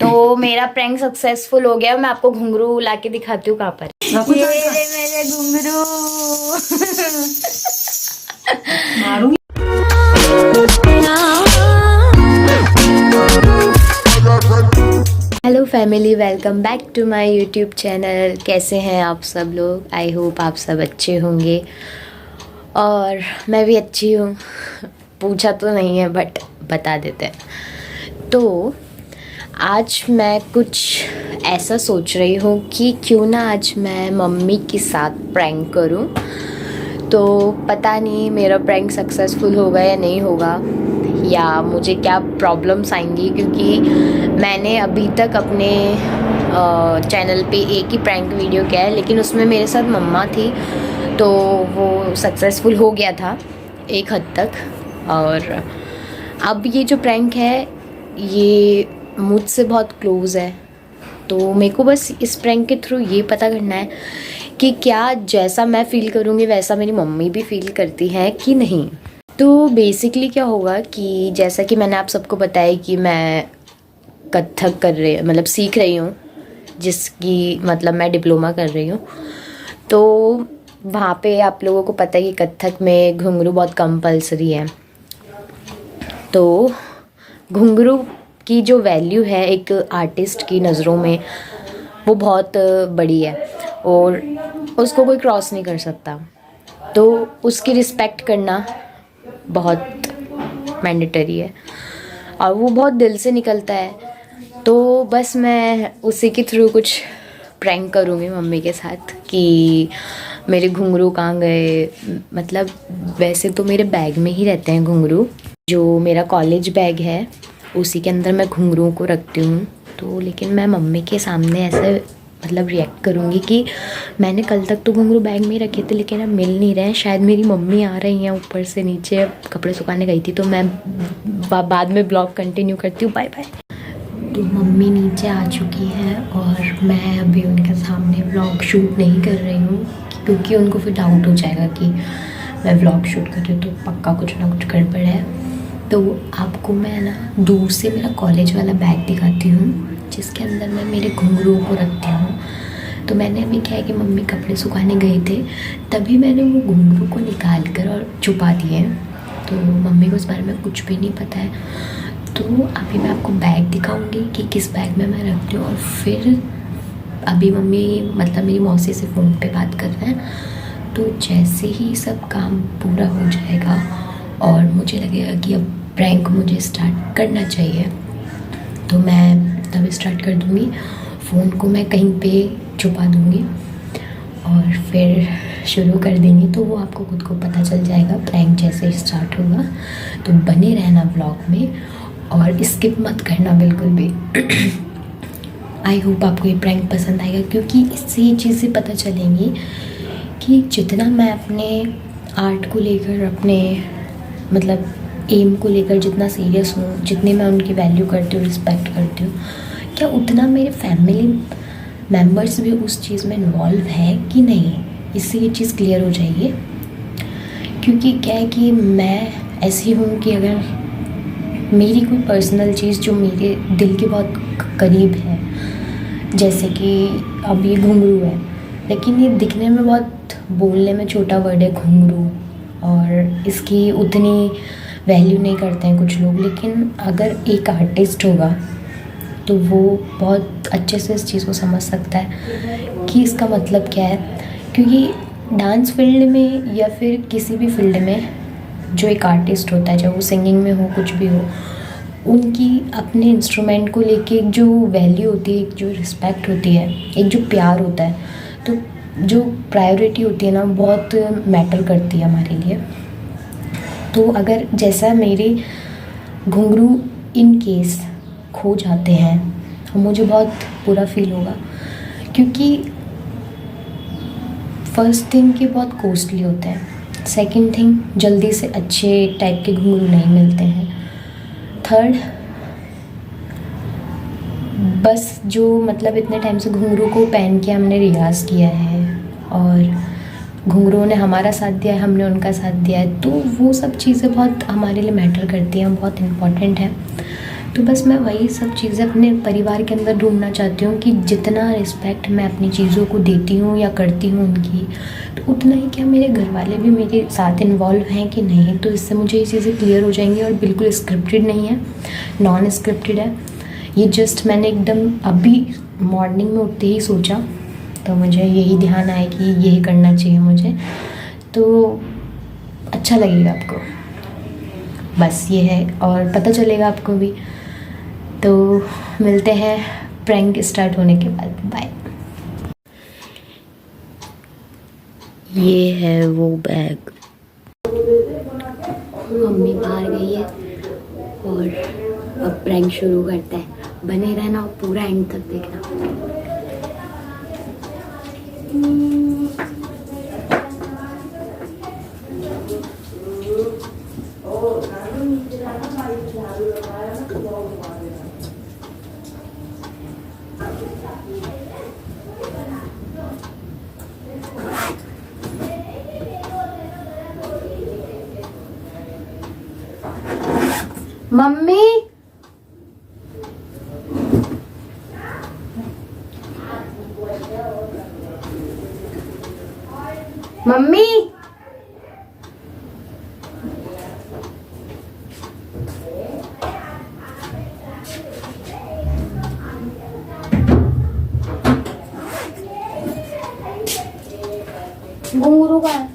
तो मेरा prank successful हो गया। मैं आपको घुंघरू लाके दिखाती हूँ कहाँ पर। ये रे मेरे घुंघरू। मारूंगी। Hello family, welcome back to my YouTube channel. कैसे हैं आप सब लोग? आई होप आप सब अच्छे होंगे और मैं भी अच्छी हूँ। पूछा तो नहीं है बट बता देते हैं। तो आज मैं कुछ ऐसा सोच रही हूँ कि क्यों ना आज मैं मम्मी के साथ प्रैंक करूँ। तो पता नहीं मेरा प्रैंक सक्सेसफुल होगा या नहीं होगा, या मुझे क्या प्रॉब्लम्स आएंगी, क्योंकि मैंने अभी तक अपने चैनल पे एक ही प्रैंक वीडियो किया है, लेकिन उसमें मेरे साथ मम्मा थी तो वो सक्सेसफुल हो गया था एक हद तक। और अब ये जो प्रैंक है ये मुझसे बहुत क्लोज़ है, तो मेरे को बस इस प्रैंक के थ्रू ये पता करना है कि क्या जैसा मैं फ़ील करूँगी वैसा मेरी मम्मी भी फील करती है कि नहीं। तो बेसिकली क्या होगा कि जैसा कि मैंने आप सबको बताया कि मैं कथक मतलब सीख रही हूँ, जिसकी मतलब मैं डिप्लोमा कर रही हूँ। तो वहाँ पे आप लोगों को पता है कि कथक में घुंघरू बहुत कंपलसरी है। तो घुंघरू की जो वैल्यू है एक आर्टिस्ट की नज़रों में वो बहुत बड़ी है और उसको कोई क्रॉस नहीं कर सकता। तो उसकी रिस्पेक्ट करना बहुत मैंडेटरी है और वो बहुत दिल से निकलता है। तो बस मैं उसी के थ्रू कुछ प्रैंक करूँगी मम्मी के साथ कि मेरे घुंघरू कहाँ गए। मतलब वैसे तो मेरे बैग में ही रहते हैं घुंघरू, जो मेरा कॉलेज बैग है उसी के अंदर मैं घुंघरूओं को रखती हूँ। तो लेकिन मैं मम्मी के सामने ऐसे मतलब रिएक्ट करूँगी कि मैंने कल तक तो घुंघरू बैग में ही रखे थे लेकिन अब मिल नहीं रहे हैं, शायद मेरी मम्मी आ रही हैं ऊपर से नीचे, कपड़े सुखाने गई थी। तो मैं बाद में ब्लॉग कंटिन्यू करती हूँ। Bye bye. तो मम्मी नीचे आ चुकी है और मैं अभी उनके सामने व्लॉग शूट नहीं कर रही हूँ, क्योंकि उनको फिर डाउट हो जाएगा कि मैं व्लॉग शूट कर रही हूँ, तो पक्का कुछ ना कुछ गड़बड़ है। तो आपको मैं ना दूर से मेरा कॉलेज वाला बैग दिखाती हूँ जिसके अंदर मैं मेरे घुंघरूओं को रखती हूँ। तो मैंने अभी क्या है कि मम्मी कपड़े सुखाने गए थे, तभी मैंने वो घुंघरू को निकाल कर और छुपा दिए। तो मम्मी को इस बारे में कुछ भी नहीं पता है। तो अभी मैं आपको बैग दिखाऊंगी कि किस बैग में मैं रखती हूँ, और फिर अभी मम्मी मतलब मेरी मौसी से फ़ोन पे बात कर रहे हैं। तो जैसे ही सब काम पूरा हो जाएगा और मुझे लगेगा कि अब प्रैंक मुझे स्टार्ट करना चाहिए, तो मैं तब स्टार्ट कर दूँगी। फ़ोन को मैं कहीं पे छुपा दूँगी और फिर शुरू कर देंगे। तो वो आपको खुद को पता चल जाएगा प्रैंक जैसे स्टार्ट होगा। तो बने रहना ब्लॉग में और स्किप मत करना बिल्कुल भी। आई होप आपको ये प्रैंक पसंद आएगा, क्योंकि इससे ये चीज़ें पता चलेंगी कि जितना मैं अपने आर्ट को लेकर, अपने मतलब एम को लेकर जितना सीरियस हूँ, जितनी मैं उनकी वैल्यू करती हूँ, रिस्पेक्ट करती हूँ, क्या उतना मेरे फैमिली मेम्बर्स भी उस चीज़ में इन्वॉल्व है कि नहीं। इससे ये चीज़ क्लियर हो जाएगी। क्योंकि क्या है कि मैं ऐसी हूँ कि अगर मेरी कोई पर्सनल चीज़ जो मेरे दिल के बहुत करीब है, जैसे कि अब ये घुंघरू है, लेकिन ये दिखने में बहुत, बोलने में छोटा वर्ड है घुंघरू, और इसकी उतनी वैल्यू नहीं करते हैं कुछ लोग। लेकिन अगर एक आर्टिस्ट होगा तो वो बहुत अच्छे से इस चीज़ को समझ सकता है कि इसका मतलब क्या है। क्योंकि डांस फील्ड में या फिर किसी भी फील्ड में जो एक आर्टिस्ट होता है, चाहे वो सिंगिंग में हो, कुछ भी हो, उनकी अपने इंस्ट्रूमेंट को लेके एक जो वैल्यू होती है, एक जो रिस्पेक्ट होती है, एक जो प्यार होता है, तो जो प्रायोरिटी होती है ना, बहुत मैटर करती है हमारे लिए। तो अगर जैसा मेरे घुंघरू इन केस खो जाते हैं तो मुझे बहुत बुरा फील होगा, क्योंकि फर्स्ट थिंग कि बहुत कॉस्टली होते हैं, सेकंड थिंग जल्दी से अच्छे टाइप के घुंघरू नहीं मिलते हैं, थर्ड बस जो मतलब इतने टाइम से घुंघरू को पहन के हमने रियाज़ किया है और घुंघरू ने हमारा साथ दिया है, हमने उनका साथ दिया है, तो वो सब चीज़ें बहुत हमारे लिए मैटर करती हैं, बहुत इम्पॉर्टेंट है। तो बस मैं वही सब चीज़ें अपने परिवार के अंदर ढूंढना चाहती हूँ कि जितना रिस्पेक्ट मैं अपनी चीज़ों को देती हूँ या करती हूँ उनकी, तो उतना ही क्या मेरे घर वाले भी मेरे साथ इन्वॉल्व हैं कि नहीं। तो इससे मुझे ये चीज़ें क्लियर हो जाएंगी और बिल्कुल स्क्रिप्टेड नहीं है, नॉन स्क्रिप्टेड है ये। जस्ट मैंने एकदम अभी मॉर्निंग में उठते ही सोचा, तो मुझे यही ध्यान आया कि यही करना चाहिए मुझे, तो अच्छा लगेगा आपको, बस ये है। और पता चलेगा आपको भी। तो मिलते हैं प्रैंक स्टार्ट होने के बाद। बाय। ये है वो बैग। मम्मी बाहर गई है और अब प्रैंक शुरू करते हैं। बने रहना और पूरा एंड तक देखना। मम्मी, मम्मी, घुंघरू का है?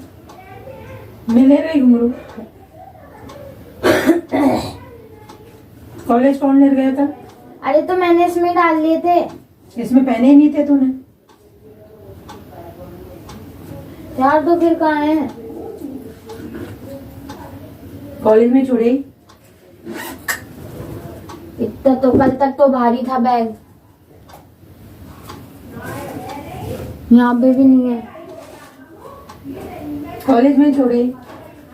मिले रही घुंघरू। कॉलेज कौन ले गया था? अरे तो मैंने इसमें डाल लिए थे। इसमें पहने ही नहीं थे तूने। यार तो फिर कहाँ है? कॉलेज में छोड़े। इतना तो कल तक तो भारी था बैग, यहाँ पे भी नहीं है। कॉलेज में छोड़े।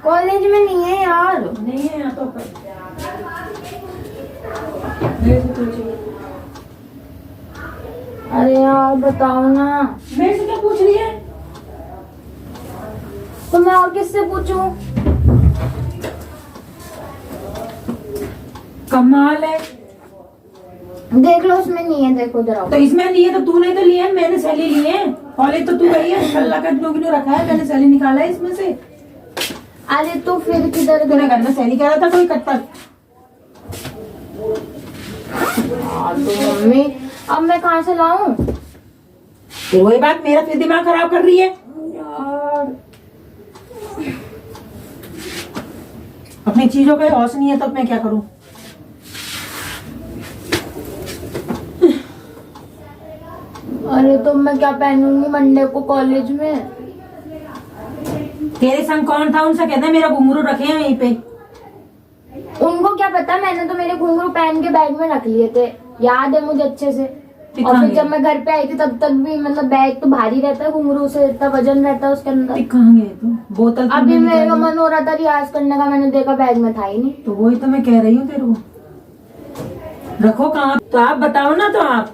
कॉलेज में नहीं है यार। नहीं है यहाँ तो। अरे यार बताओ ना। मेरे से क्या पूछ रही है? तो मैं और किससे पूछूं? कमाल है। देख लो उसमें नहीं है, देखो जरा। तो इसमें लिए तो तूने तो लिए, मैंने सैली लिए। कॉलेज तो तू गई है, अल्लाह का लोग ने रखा है, मैंने सैली निकाला है इसमें से। अरे तो फिर किधर तूने घर में सैली करा था कोई कट्टर? तो मम्मी अब मैं कहाँ से लाऊं? फिर वही बात, मेरा फिर दिमाग खराब कर रही है यार। अपनी चीजों का होश नहीं है, तब मैं क्या करूं? अरे तो मैं क्या पहनूंगी मंडे को कॉलेज में? तेरे संग कौन था? उनसे कहना मेरा घुंघरू रखे हैं वहीं पे। उनको क्या पता, मैंने तो मेरे घुंघरू पहन के बैग में रख लिए थे, याद है मुझे अच्छे से। और फिर जब मैं घर पे आई थी तब तक भी मतलब बैग तो भारी रहता है, घुंघरू से इतना वजन रहता है उसके अंदर। कहाँ गए तुम? बोतल अभी मेरा मन हो रहा था रियाज करने का, मैंने देखा बैग में था ही नहीं। तो वही तो मैं कह रही हूँ तेरे को, रखो कहाँ? तो आप बताओ ना। तो आप,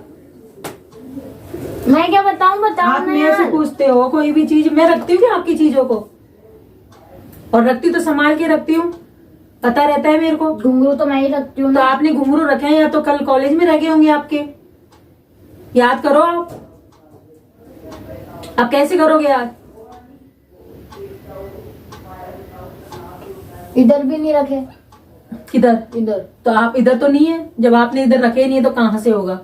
मैं क्या बताऊं? बताओ आप ना मेरे से यार। पूछते हो कोई भी चीज? मैं रखती हूँ क्या आपकी चीजों को? और रखती तो संभाल के रखती हूँ, पता रहता है मेरे को। घुंघरू तो मैं ही रखती हूँ तो ना। आपने घुंघरू रखे हैं या तो कल कॉलेज में रह गए होंगे आपके। याद करो आप कैसे करोगे याद? इधर भी नहीं रखे। किधर? इधर। तो आप इधर तो नहीं है, जब आपने इधर रखे नहीं है तो कहां से होगा?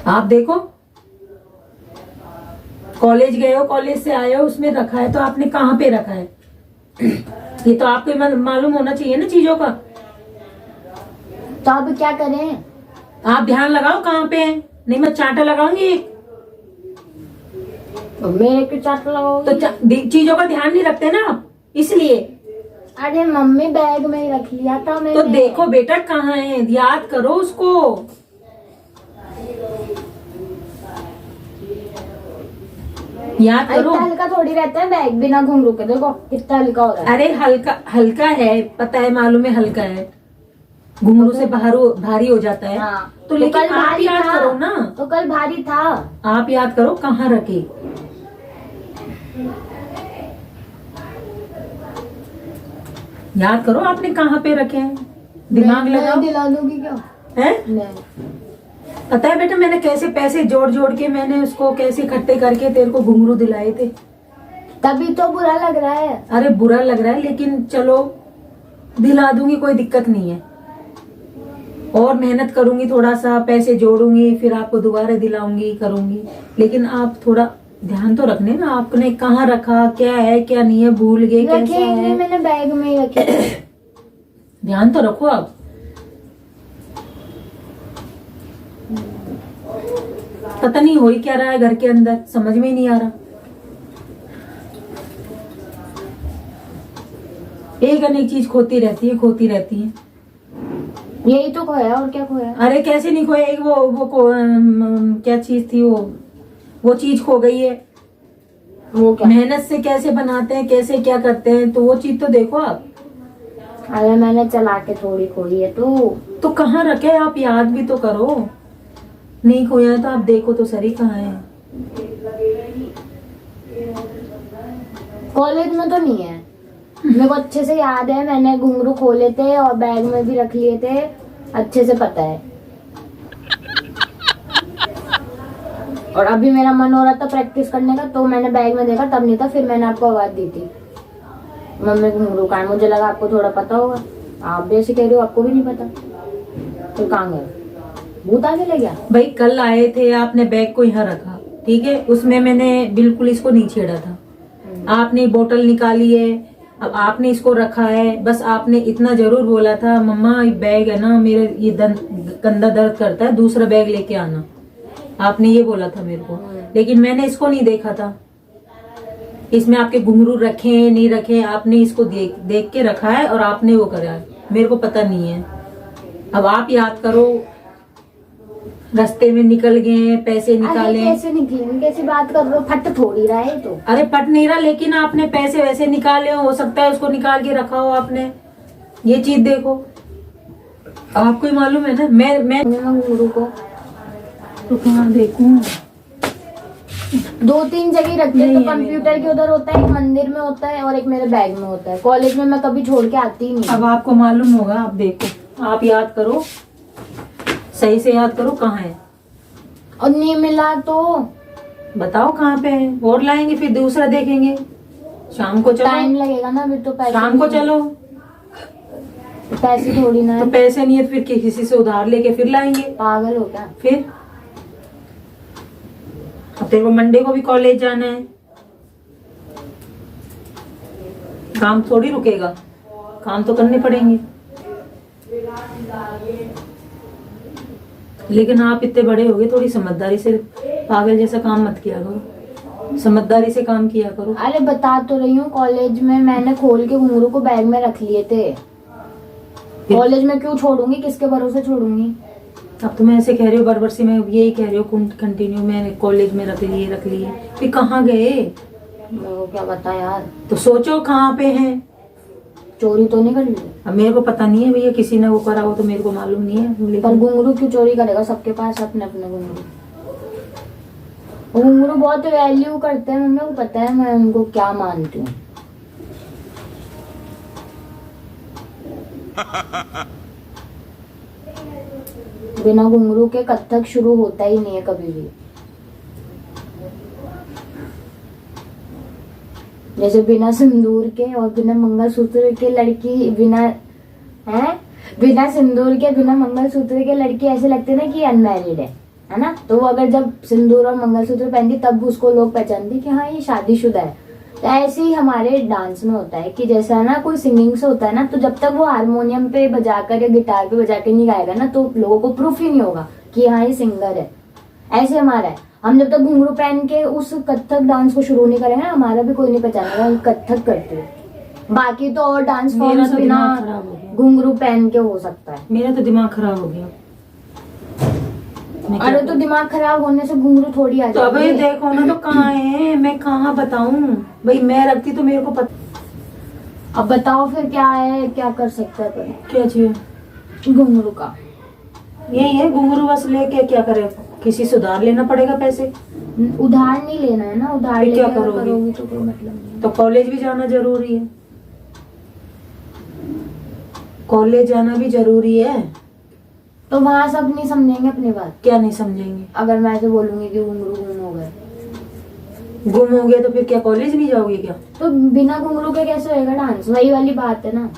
आप देखो, कॉलेज गए हो, कॉलेज से आए हो, उसमें रखा है तो आपने कहाँ पे रखा है? ये तो आपको मालूम होना चाहिए ना चीजों का। तो अब क्या करें? आप ध्यान लगाओ कहाँ पे है, नहीं मैं चांटा लगाऊंगी एक। तो मेरे क्यों चाट लगाओगे? तो चीजों का ध्यान नहीं रखते ना आप, इसलिए। अरे मम्मी बैग में ही रख लिया था मैंने। तो देखो बेटा कहाँ है, याद करो उसको। याद करो। इतना हल्का थोड़ी रहता है बैग बिना घुंघरू के, देखो कितना हल्का हो रहा है। अरे हल्का हल्का है, पता है, मालूम है हल्का है, घुंघरू से भारी हो जाता है। हाँ। तो लेकिन कल आप भारी याद था। करो ना। तो कल भारी था। आप याद करो कहाँ रखे। याद करो आपने कहाँ पे रखे हैं, दिमाग मैं लगाओ। दिला दूंगी क्या? है नहीं। पता है बेटा मैंने कैसे पैसे जोड़ जोड़ के मैंने उसको कैसे इकट्ठे करके तेरे को घुंघरू दिलाए थे। तभी तो बुरा लग रहा है। अरे बुरा लग रहा है लेकिन चलो दिला दूंगी, कोई दिक्कत नहीं है। और मेहनत करूंगी, थोड़ा सा पैसे जोड़ूंगी, फिर आपको दोबारा दिलाऊंगी करूंगी। लेकिन आप थोड़ा ध्यान तो रखने ना, आपने कहाँ रखा, क्या है क्या नहीं है, भूल गए कैसा रखे नहीं, है। मैंने बैग में ही रखे थे। ध्यान तो रखो आप। पता नहीं हो ही क्या रहा है घर के अंदर, समझ में ही नहीं आ रहा। एक अनेक चीज खोती रहती है, खोती रहती है। यही तो खोया, और क्या खोया? अरे कैसे नहीं खोया, एक क्या चीज थी वो चीज खो गई है। वो क्या? मेहनत से कैसे बनाते हैं, कैसे क्या करते हैं, तो वो चीज तो देखो आप। अरे मैंने चला के थोड़ी खोई है तो कहाँ रखे, आप याद भी तो करो। नहीं खोया है तो आप देखो तो सही कहाँ है। कॉलेज में तो नहीं है। मेरे को अच्छे से याद है, मैंने घुंघरू खोले थे और बैग में भी रख लिए थे, अच्छे से पता है। और अभी मेरा मन हो रहा था प्रैक्टिस करने का, तो मैंने बैग में देखा, तब नहीं था, फिर मैंने आपको आवाज दी थी, मम्मी घुंघरू कहाँ है? मुझे लगा आपको थोड़ा पता होगा, आप भी ऐसे कह रहे हो आपको भी नहीं पता। तो कहाँ गए? भूत आगे ले गया? भाई कल आए थे, आपने बैग को यहाँ रखा, ठीक है, उसमें मैंने बिल्कुल इसको नहीं छेड़ा था। आपने बोतल निकाली है, अब आपने इसको रखा है, बस आपने इतना जरूर बोला था, मम्मा ये बैग है ना मेरे, ये कंधा दर्द करता है, दूसरा बैग लेके आना। आपने ये बोला था मेरे को, लेकिन मैंने इसको नहीं देखा था। इसमें आपके घुंघरू रखे नहीं रखे, आपने इसको देख के रखा है और आपने वो करा है, मेरे को पता नहीं है। अब आप याद करो, रास्ते में निकल गए, पैसे निकाले। कैसे निकलेंगे, कैसी बात कर रहे हो? फट थोड़ी रहा है तो। अरे फट नहीं रहा, लेकिन आपने पैसे वैसे निकाले हो सकता है उसको निकाल के रखा हो आपने। ये चीज देखो, आपको ही मालूम है ना। मैं घुंघरू को तो कहाँ देखूं, 2-3 जगह रखते हैं, तो कंप्यूटर के उधर होता है, एक मंदिर में होता है और एक मेरे बैग में होता है। कॉलेज में मैं कभी छोड़ के आती ही नहीं। अब आपको मालूम होगा, आप देखो, आप याद करो, सही से याद करो कहाँ है। और नहीं मिला तो बताओ कहाँ पे है, और लाएंगे फिर दूसरा देखेंगे। शाम को चलो, टाइम लगेगा ना, अभी तो पैसे शाम को नहीं- चलो। पैसे थोड़ी ना तो है। पैसे नहीं है फिर किसी से उधार लेके फिर लाएंगे। पागल हो क्या? फिर अब तेरे को मंडे को भी कॉलेज जाना है, काम थोड़ी रुकेगा, काम तो करने पड़ेंगे। लेकिन आप इतने बड़े हो गए, थोड़ी समझदारी से, पागल जैसा काम मत किया करो, समझदारी से काम किया करो। अरे बता तो रही हूँ, कॉलेज में मैंने खोल के घुंघरू को बैग में रख लिए थे। कॉलेज में क्यों छोड़ूंगी, किसके भरोसे छोड़ूंगी? अब तो मैं ऐसे कह रही हूँ, बार से मैं यही कह रही हूँ कंटिन्यू, मैंने कॉलेज में रख लिए फिर कहाँ गए? मेरे को क्या बता यार, तो सोचो कहाँ पे हैं। चोरी तो नहीं कर ली? अब मेरे को पता नहीं है भैया, किसी ने वो करा हो तो मेरे को मालूम नहीं है, पर लेकिन घुंघरू क्यों चोरी करेगा? सबके पास अपने अपने घुंघरू। घुंघरू बहुत वैल्यू करते हैं, मम्मी को पता है मैं उनको क्या मानती हूँ। बिना घुंघरू के कथक शुरू होता ही नहीं है कभी भी। जैसे बिना सिंदूर के और बिना मंगलसूत्र के लड़की, बिना सिंदूर के बिना मंगलसूत्र के लड़की ऐसे लगती है ना कि अनमैरिड है ना? तो वो अगर जब सिंदूर और मंगलसूत्र पहनती तब उसको लोग पहचानते कि हाँ ये शादीशुदा है। तो ऐसे ही हमारे डांस में होता है कि जैसा ना कोई सिंगिंग से होता है ना, तो जब तक वो हारमोनियम पे बजाकर या गिटार पे बजाकर नहीं गाएगा ना, तो लोगों को प्रूफ ही नहीं होगा कि हाँ ये सिंगर है। ऐसे हमारा है, हम जब तक घुंघरू पहन के उस कथक डांस को शुरू नहीं करेंगे, हमारा भी कोई नहीं पहचानेगा हम कथक करते हैं। बाकी तो और डांस मेरा फॉर्म्स तो बिना दिमाग खराब हो गया, घुंघरू पहन के हो सकता है। मेरा तो दिमाग खराब हो गया। मैं क्या अरे तो करूं? दिमाग खराब होने से घुंघरू थोड़ी आ तो अब ये जाएगी। देखो ना, तो कहाँ है, मैं कहाँ बताऊं भाई, मैं रखती तो मेरे को पता। अब बताओ फिर क्या है, क्या कर सकते हैं अपन? क्या चाहिए? घुंघरू का यही है घुंघरू, बस लेके क्या करे, किसी से उधार लेना पड़ेगा पैसे। उधार नहीं लेना है ना, उधार फिर क्या लेके करोगी? करोगी तो कोई मतलब नहीं। तो कॉलेज भी जाना जरूरी है। कॉलेज जाना भी जरूरी है। तो वहाँ सब नहीं समझेंगे अपनी बात? क्या नहीं समझेंगे? अगर मैं ऐसे बोलूंगी कि घुंघरू गुम हो गए, गुम हो गए तो फिर क्या कॉलेज नहीं जाओगे क्या? तो बिना घुंघरू के कैसे होएगा डांस? वही वाली बात है ना।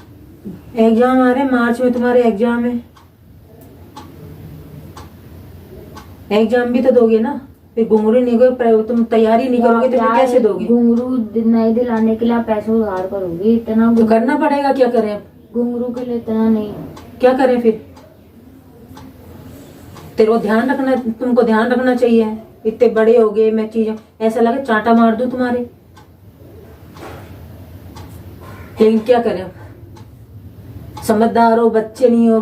एग्जाम आ रहे हैं, मार्च में तुम्हारे एग्जाम है, एग्जाम भी तो दोगे ना। फिर घुंघरू नहीं गए, तुम तैयारी नहीं करोगे तो फिर कैसे दोगे? घुंघरू नहीं दिलाने के लिए आप पैसे उधार करोगे? इतना तो करना पड़ेगा, क्या करें अब? घुंघरू के लिए इतना नहीं। क्या करें फिर? तेरे को ध्यान रखना, तुमको ध्यान रखना चाहिए। इतने बड़े हो गए, मैं चीज ऐसा लगे चांटा मार दूं तुम्हारे, लेकिन क्या करें अब? समझदार हो, बच्चे नहीं हो।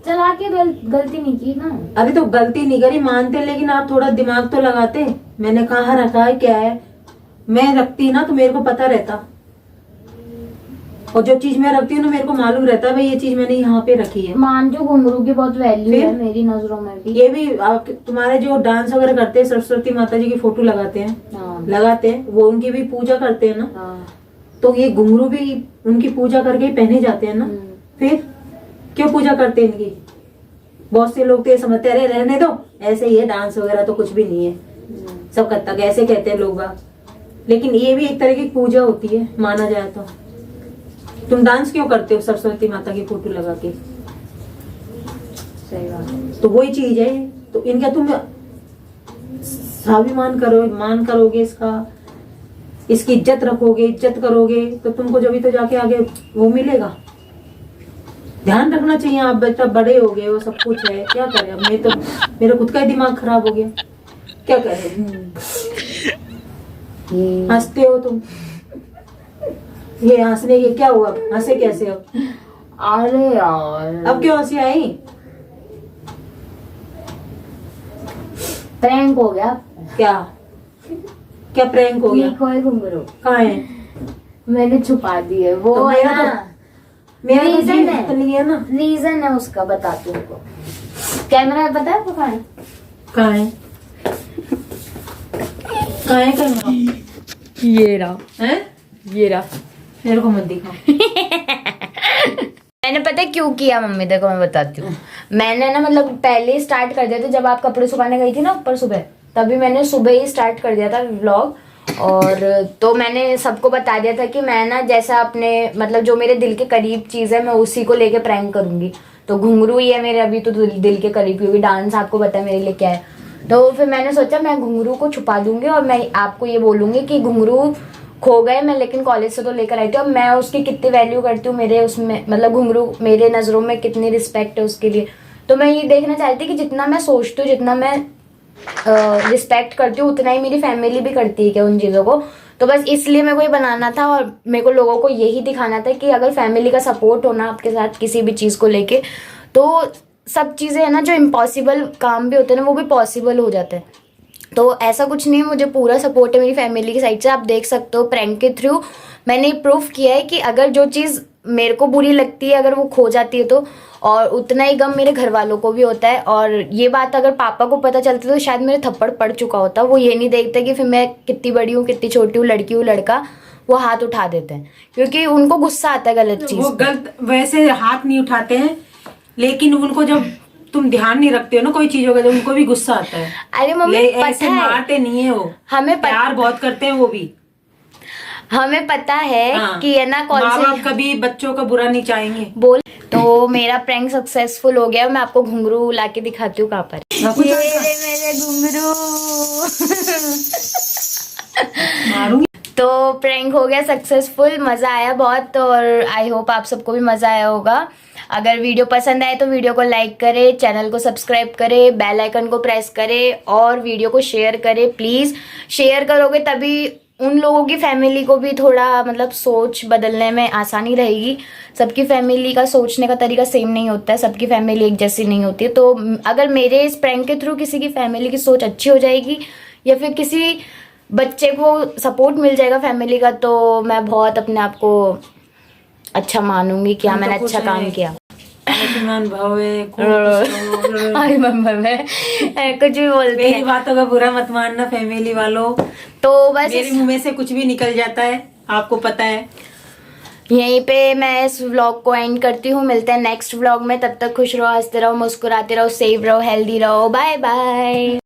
चला के गलती नहीं की ना। अरे तो गलती नहीं करी मानते, लेकिन आप थोड़ा दिमाग तो लगाते। मैंने कहाँ रखा है, क्या है, मैं रखती ना तो मेरे को पता रहता, और जो चीज मैं रखती हूँ ना मेरे को मालूम रहता है भाई ये चीज मैंने यहाँ पे रखी है। मान जो घुंघरू की बहुत वैल्यू है मेरी नजरों में भी। ये भी तुम्हारे जो डांस वगैरह करते हैं, सरस्वती माता जी की फोटो लगाते हैं, हाँ। लगाते हैं, वो उनकी भी पूजा करते हैं ना। हाँ। तो ये घुंघरू भी उनकी पूजा करके ही पहने जाते हैं ना। फिर क्यों पूजा करते हैं इनकी? बहुत से लोग तो ये समझते हैं अरे रहने दो, ऐसे ही है, डांस वगैरह तो कुछ भी नहीं है, सब कत्ता ऐसे कहते हैं लोग बाग, लेकिन ये भी एक तरह की पूजा होती है माना जाए तो। तुम डांस क्यों करते हो सरस्वती माता की फोटो लगा के? सही बात। तो वही चीज है। तो इनका तुम स्वाभिमान मान करोगे, इसकी इज्जत रखोगे, इज्जत करोगे, तो तुमको जब भी तो जाके आगे वो मिलेगा। ध्यान रखना चाहिए। आप बच्चा बड़े हो गए, वो सब कुछ है, क्या करें अब? मैं तो मेरा खुद का ही दिमाग खराब हो गया, क्या करें? हंसते हो तुम, ये हंसने के क्या हुआ? हंसे कैसे अब? अरे यार अब क्यों हंसी आई? प्रैंक हो गया। क्या क्या प्रैंक हो गया? घुंघरू कहाँ है? मैंने छुपा दी है वो, तो है ना। मेरा तो रीजन जीव है, नहीं है ना। रीजन है उसका, बताती हूँ आपको। कैमरा पता है आपको कहाँ है? कहाँ है? कहाँ है कैमरा? ये रहा। हैं? ये रहा। मेरे को मत दिखा। मैंने पता है क्यों किया मम्मी, देखो मैं बताती हूँ। मैंने ना मतलब पहले ही स्टार्ट कर दिया था, जब आप कपड़े सुखाने गई थी ना ऊपर सुबह, तभी मैंने सुबह ही स्टार्ट कर दिया था व्लॉग। और तो मैंने सबको बता दिया था कि मैं ना जैसा अपने मतलब जो मेरे दिल के करीब चीज है मैं उसी को लेके प्रैंक करूंगी। तो घुंघरू ही है मेरे अभी तो दिल के करीब, क्योंकि डांस आपको पता है मेरे लिए क्या है। तो फिर मैंने सोचा मैं घुंघरू को छुपा दूंगी और मैं आपको ये बोलूंगी कि घुंघरू खो गए मैं, लेकिन कॉलेज से तो लेकर आई थी, और मैं उसकी कितनी वैल्यू करती हूँ, मेरे उसमें मतलब घुंघरू मेरे नजरों में कितनी रिस्पेक्ट है उसके लिए। तो मैं ये देखना चाहती थी कि जितना मैं सोचती हूँ, जितना मैं रिस्पेक्ट करती हूँ, उतना ही मेरी फैमिली भी करती है क्या उन चीज़ों को। तो बस इसलिए मेरे को ये बनाना था, और मेरे को लोगों को यही दिखाना था कि अगर फैमिली का सपोर्ट होना आपके साथ किसी भी चीज़ को लेके, तो सब चीज़ें है ना, जो इम्पॉसिबल काम भी होते हैं ना वो भी पॉसिबल हो जाते हैं। तो ऐसा कुछ नहीं है, मुझे पूरा सपोर्ट है मेरी फैमिली की साइड से। आप देख सकते हो प्रैंक के थ्रू मैंने प्रूफ किया है कि अगर जो चीज़ मेरे को बुरी लगती है अगर वो खो जाती है तो, और उतना ही गम मेरे घर वालों को भी होता है। और ये बात अगर पापा को पता चलती तो शायद मेरे थप्पड़ पड़ चुका होता। वो ये नहीं देखते कि फिर मैं कितनी बड़ी हूँ, कितनी छोटी हूँ, लड़की हूँ, लड़का, वो हाथ उठा देते हैं क्योंकि उनको गुस्सा आता है गलत चीज़। वो गलत वैसे हाथ नहीं उठाते हैं, लेकिन उनको जब तुम ध्यान नहीं रखते हो ना कोई चीजों का, तो उनको भी गुस्सा आता है। अरे मम्मी ऐसे पता है, मारते नहीं है वो, हमें प्यार बहुत करते हैं वो भी। हमें पता है हाँ, कि है ना कौन माँ बाप से कभी बच्चों का बुरा नहीं चाहेंगे। बोल। तो मेरा प्रैंक सक्सेसफुल हो गया। मैं आपको घुंघरू लाके दिखाती हूँ कहाँ पर। ये रे मेरे घुंघरू। मारूंगी। तो प्रैंक हो गया सक्सेसफुल, मजा आया बहुत, और आई होप आप सबको भी मजा आया होगा। अगर वीडियो पसंद आए तो वीडियो को लाइक करें, चैनल को सब्सक्राइब करें, बेल आइकन को प्रेस करें और वीडियो को शेयर करें। प्लीज शेयर करोगे तभी उन लोगों की फैमिली को भी थोड़ा मतलब सोच बदलने में आसानी रहेगी। सबकी फैमिली का सोचने का तरीका सेम नहीं होता है, सबकी फैमिली एक जैसी नहीं होती है। तो अगर मेरे इस प्रैंक के थ्रू किसी की फैमिली की सोच अच्छी हो जाएगी या फिर किसी बच्चे को सपोर्ट मिल जाएगा फैमिली का, तो मैं बहुत अपने आप को अच्छा मानूंगी कि हाँ मैंने अच्छा काम किया। कुछ भी बोलते हैं, मेरी बातों का बुरा मत मानना फैमिली वालों। तो बस मेरे मुंह में से कुछ भी निकल जाता है, आपको पता है। यहीं पे मैं इस व्लॉग को एंड करती हूँ। मिलते हैं नेक्स्ट व्लॉग में, तब तक खुश रहो, हंसते रहो, मुस्कुराते रहो, सेफ रहो, हेल्दी रहो। Bye bye.